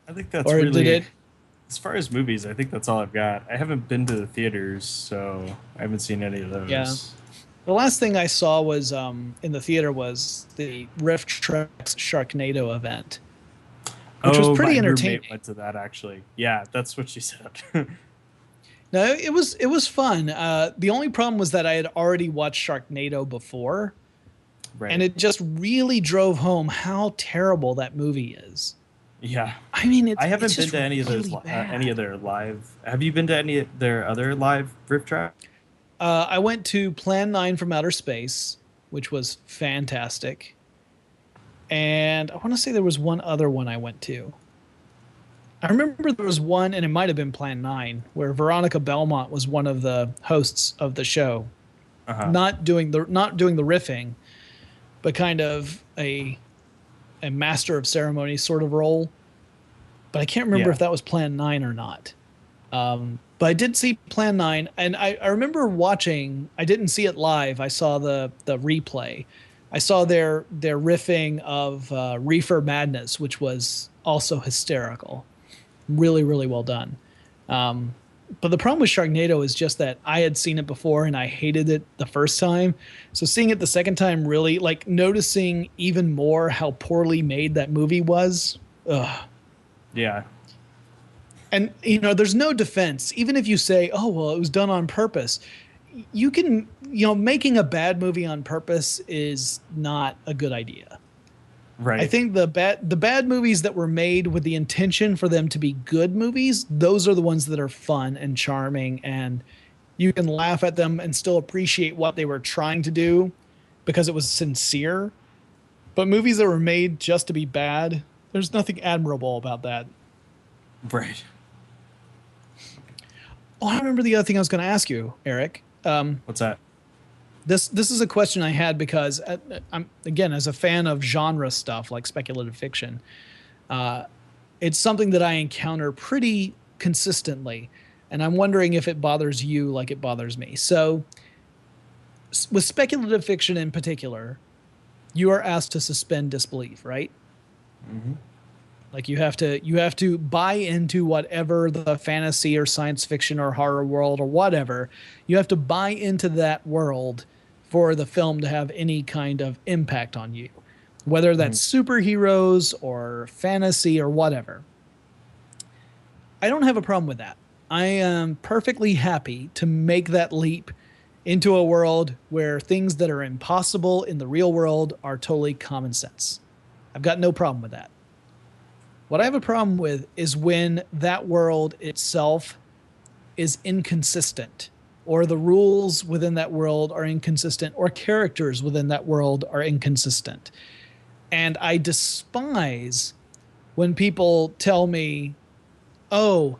I think that's really. As far as movies, I think that's all I've got. I haven't been to the theaters, so I haven't seen any of those. Yeah. The last thing I saw was in the theater was the Riff Treks Sharknado event, which was pretty entertaining. Roommate went to that actually. Yeah, that's what she said. No, it was fun. The only problem was that I had already watched Sharknado before, right. And it just really drove home how terrible that movie is. Yeah, I mean, I haven't been to any really of those, any of their live. Have you been to any of their other live Riff Track? I went to Plan 9 from Outer Space, which was fantastic. And I want to say there was one other one I went to. I remember there was one, and it might have been Plan 9, where Veronica Belmont was one of the hosts of the show, not doing the riffing, but kind of a master of ceremony sort of role. But I can't remember if that was Plan 9 or not. But I did see Plan 9, and I remember watching. I didn't see it live. I saw the replay. I saw their riffing of Reefer Madness, which was also hysterical. Really, really well done. But the problem with Sharknado is just that I had seen it before and I hated it the first time. So seeing it the second time, really like noticing even more how poorly made that movie was. Ugh. Yeah. And, you know, there's no defense. Even if you say, oh, well, it was done on purpose. You can, you know, making a bad movie on purpose is not a good idea. Right. I think the bad movies that were made with the intention for them to be good movies, those are the ones that are fun and charming, and you can laugh at them and still appreciate what they were trying to do because it was sincere. But movies that were made just to be bad, there's nothing admirable about that. Right. Oh, I remember the other thing I was going to ask you, Eric. What's that? This is a question I had because I'm, again, as a fan of genre stuff like speculative fiction, it's something that I encounter pretty consistently, and I'm wondering if it bothers you like it bothers me. So, with speculative fiction in particular, you are asked to suspend disbelief, right? Mm-hmm. Like you have to buy into whatever the fantasy or science fiction or horror world or whatever. You have to buy into that world for the film to have any kind of impact on you, whether that's superheroes or fantasy or whatever. I don't have a problem with that. I am perfectly happy to make that leap into a world where things that are impossible in the real world are totally common sense. I've got no problem with that. What I have a problem with is when that world itself is inconsistent, or the rules within that world are inconsistent, or characters within that world are inconsistent. And I despise when people tell me, oh,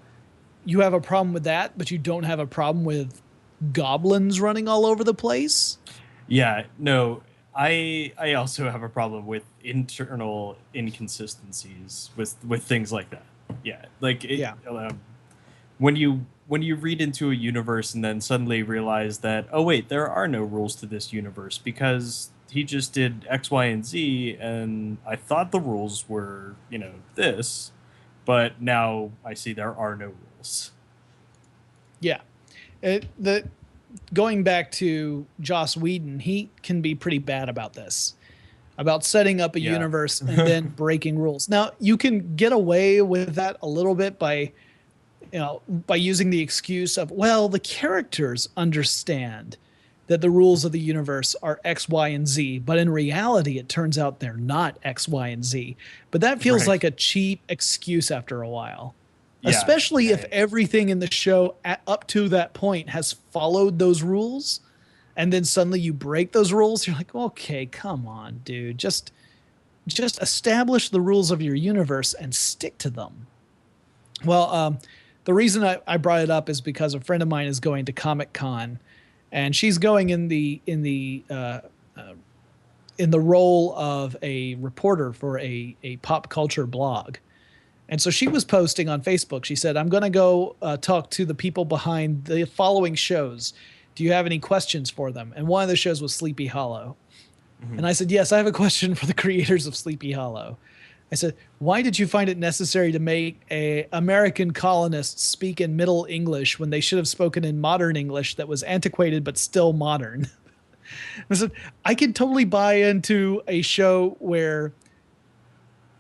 you have a problem with that, but you don't have a problem with goblins running all over the place. Yeah, no, I also have a problem with internal inconsistencies with things like that. Yeah, like when you read into a universe and then suddenly realize that, oh wait, there are no rules to this universe because he just did X, Y, and Z, and I thought the rules were, you know, this, but now I see there are no rules. Yeah, going back to Joss Whedon, he can be pretty bad about this, about setting up a universe and then breaking rules. Now, you can get away with that a little bit by using the excuse of, well, the characters understand that the rules of the universe are X, Y, and Z, but in reality, it turns out they're not X, Y, and Z. But that feels like a cheap excuse after a while. Yeah, especially if everything in the show up to that point has followed those rules, and then suddenly you break those rules. You're like, okay, come on, dude. Just establish the rules of your universe and stick to them. Well, the reason I brought it up is because a friend of mine is going to Comic-Con, and she's going in the role of a reporter for a pop culture blog. And so she was posting on Facebook. She said, I'm going to go talk to the people behind the following shows. Do you have any questions for them? And one of the shows was Sleepy Hollow. Mm-hmm. And I said, yes, I have a question for the creators of Sleepy Hollow. I said, why did you find it necessary to make American colonists speak in Middle English when they should have spoken in modern English that was antiquated but still modern? I said, I can totally buy into a show where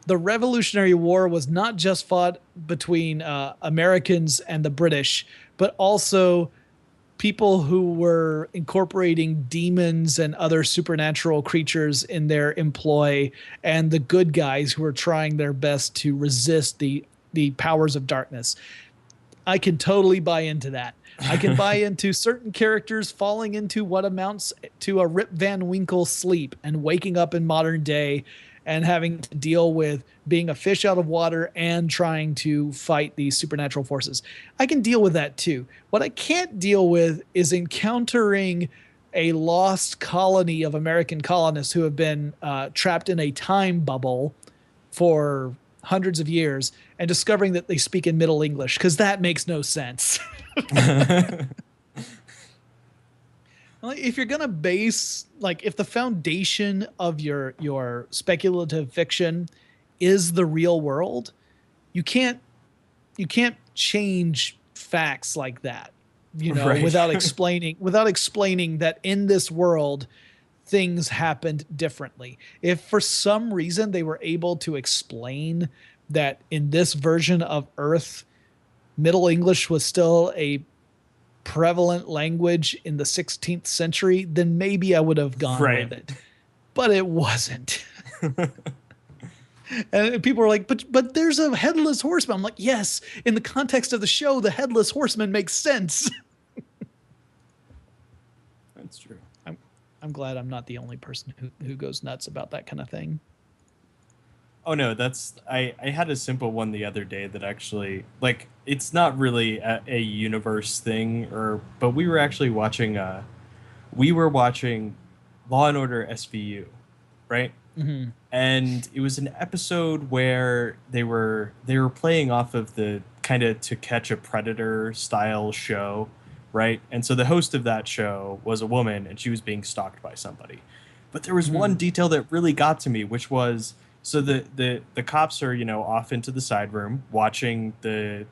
the Revolutionary War was not just fought between Americans and the British, but also people who were incorporating demons and other supernatural creatures in their employ, and the good guys who were trying their best to resist the powers of darkness. I can totally buy into that. I can buy into certain characters falling into what amounts to a Rip Van Winkle sleep and waking up in modern day and having to deal with being a fish out of water and trying to fight these supernatural forces. I can deal with that too. What I can't deal with is encountering a lost colony of American colonists who have been trapped in a time bubble for hundreds of years and discovering that they speak in Middle English, because that makes no sense. If you're gonna base, like, if the foundation of your speculative fiction is the real world, you can't change facts like that, Right. without explaining that in this world things happened differently. If for some reason they were able to explain that in this version of Earth, Middle English was still a prevalent language in the 16th century, then maybe I would have gone with it. But it wasn't. And people are like, but there's a headless horseman. I'm like, yes, in the context of the show, the headless horseman makes sense. That's true. I'm glad I'm not the only person who goes nuts about that kind of thing. Oh no, I had a simple one the other day that actually, like, it's not really a universe thing, but we were actually watching Law and Order SVU, right? Mm-hmm. And it was an episode where they were playing off of the kind of To Catch a Predator style show, right? And so the host of that show was a woman, and she was being stalked by somebody. But there was one detail that really got to me, which was, so the cops are, off into the side room watching the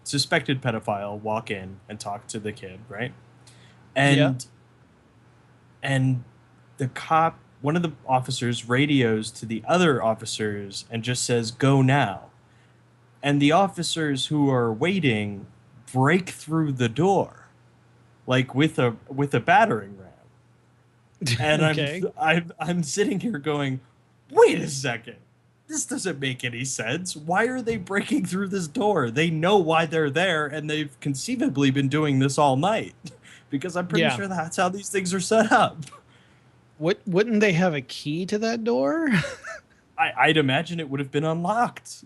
suspected pedophile walk in and talk to the kid, right? And the cop, one of the officers, radios to the other officers and just says, "Go now." And the officers who are waiting break through the door, like with a battering ram. And Okay. I'm sitting here going, wait a second, this doesn't make any sense. Why are they breaking through this door? They know why they're there, and they've conceivably been doing this all night, because I'm pretty sure that's how these things are set up. Wouldn't they have a key to that door? I'd imagine it would have been unlocked.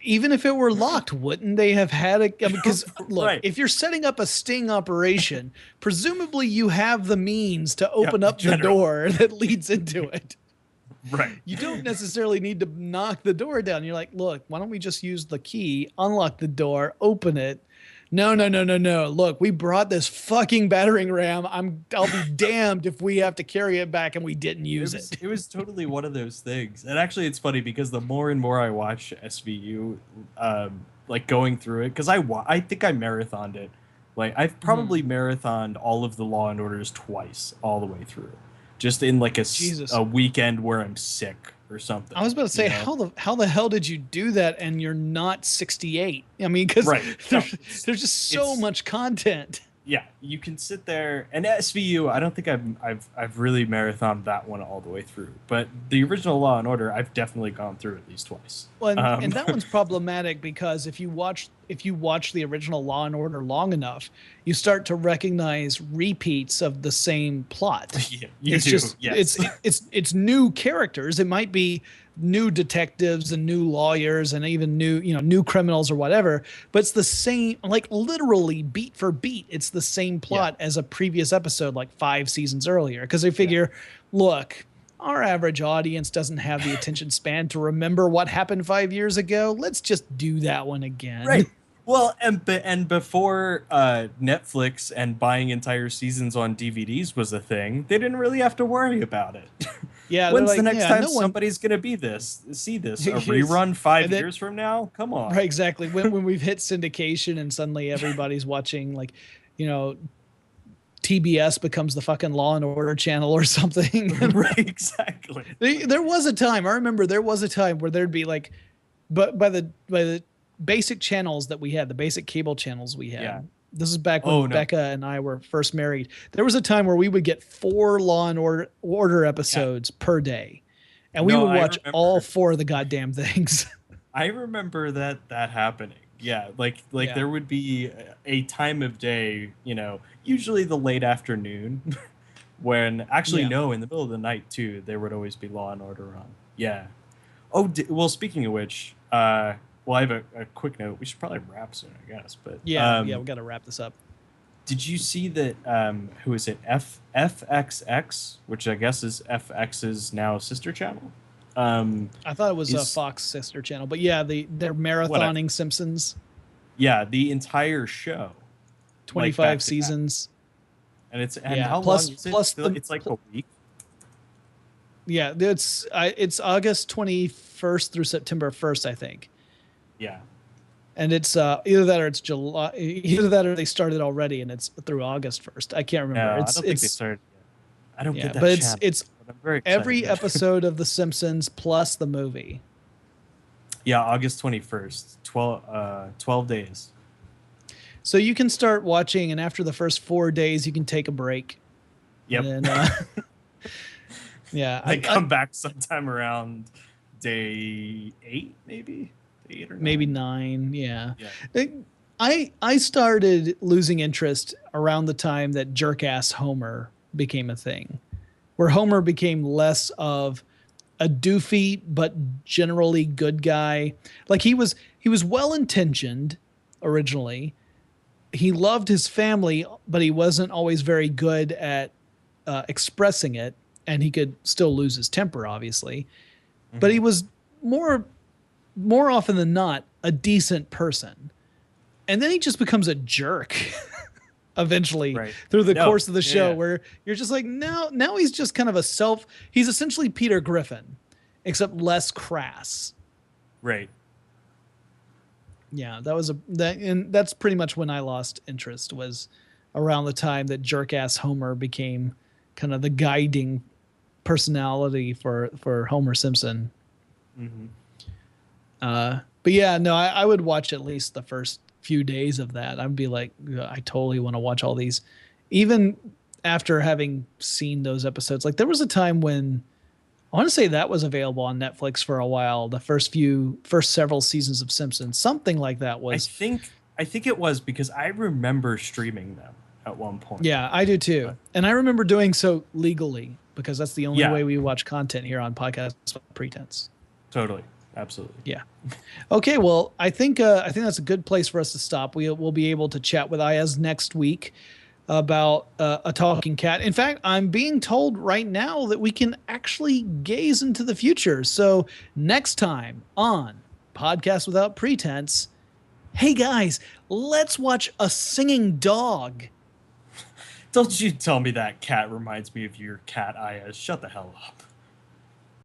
Even if it were locked, wouldn't they have had a... Because, look, Right. If you're setting up a sting operation, presumably you have the means to open up the door that leads into it. Right. You don't necessarily need to knock the door down. You're like, look, why don't we just use the key, unlock the door, open it? No. Look, we brought this fucking battering ram. I'll be damned if we have to carry it back and we didn't use it. It was totally one of those things. And actually, it's funny because the more and more I watch SVU, like going through it, because I think I marathoned it. Like, I've probably marathoned all of the Law and Orders twice, all the way through, just in like a weekend where I'm sick or something. I was about to say, how the hell did you do that and you're not 68? I mean, because there's just so much content. Yeah, you can sit there, and SVU, I don't think I've really marathoned that one all the way through, but the original Law and Order, I've definitely gone through at least twice. Well, and that one's problematic because if you watch the original Law and Order long enough, you start to recognize repeats of the same plot. Yeah, it's new characters. It might be new detectives and new lawyers and even new criminals or whatever, but it's the same, like literally beat for beat. It's the same plot as a previous episode, like 5 seasons earlier. Because they figure, look, our average audience doesn't have the attention span to remember what happened 5 years ago. Let's just do that one again. Right. Well, and before Netflix and buying entire seasons on DVDs was a thing, they didn't really have to worry about it. Yeah. When's the next time somebody's going to see this? A rerun 5 years from now? Come on. Right, exactly. When we've hit syndication and suddenly everybody's watching, like, TBS becomes the fucking Law and Order channel or something. Right, exactly. There was a time, I remember there was a time where there'd be like, but by the basic channels that we had, the basic cable channels we had. Yeah. This is back when Becca and I were first married. There was a time where we would get 4 Law and Order episodes per day. And we would watch all 4 of the goddamn things. I remember that happening. Yeah, like there would be a time of day, usually the late afternoon, When actually, no, in the middle of the night, too, there would always be Law and Order on. Yeah. Oh, well, speaking of which, I have a quick note. We should probably wrap soon, I guess. But we got to wrap this up. Did you see that, who is it, FXX, which I guess is FX's now sister channel? I thought it was a Fox sister channel, but yeah, they're marathoning Simpsons. Yeah, the entire show. 25 seasons. And how long is it? It's like a week. Yeah, it's August 21st through September 1st, I think. Yeah. And it's either that or it's July. Either that or they started already and it's through August 1st. I can't remember. No, I don't think they started yet. I don't get that. But channel, it's I'm very excited. Every episode of The Simpsons plus the movie. Yeah, August 21st. 12 days. So you can start watching, and after the first 4 days, you can take a break. Yep. And then, yeah. I come back sometime around day 8, maybe? Day 8 or 9. Maybe 9, yeah. I started losing interest around the time that jerk-ass Homer became a thing, where Homer became less of a doofy but generally good guy. Like he was well-intentioned originally. He loved his family, but he wasn't always very good at expressing it, and he could still lose his temper, obviously. Mm-hmm. But he was more often than not a decent person. And then he just becomes a jerk eventually through the course of the show, where you're just like, now he's just kind of he's essentially Peter Griffin, except less crass. Right. Yeah, and that's pretty much when I lost interest, was around the time that jerk-ass Homer became kind of the guiding personality for Homer Simpson. Mm-hmm. But yeah, no, I would watch at least the first few days of that. I'd be like, I totally want to watch all these, even after having seen those episodes. Like there was a time when I want to say that was available on Netflix for a while. The first several seasons of Simpsons, something like that was. I think it was, because I remember streaming them at one point. Yeah, I do too. And I remember doing so legally, because that's the only way we watch content here on Podcast Pretense. Totally. Absolutely. Yeah. Okay. Well, I think that's a good place for us to stop. We'll be able to chat with Iyaz next week about a talking cat. In fact, I'm being told right now that we can actually gaze into the future. So next time on Podcast Without Pretense, hey guys, let's watch a singing dog. Don't you tell me that cat reminds me of your cat, Iyaz. Shut the hell up.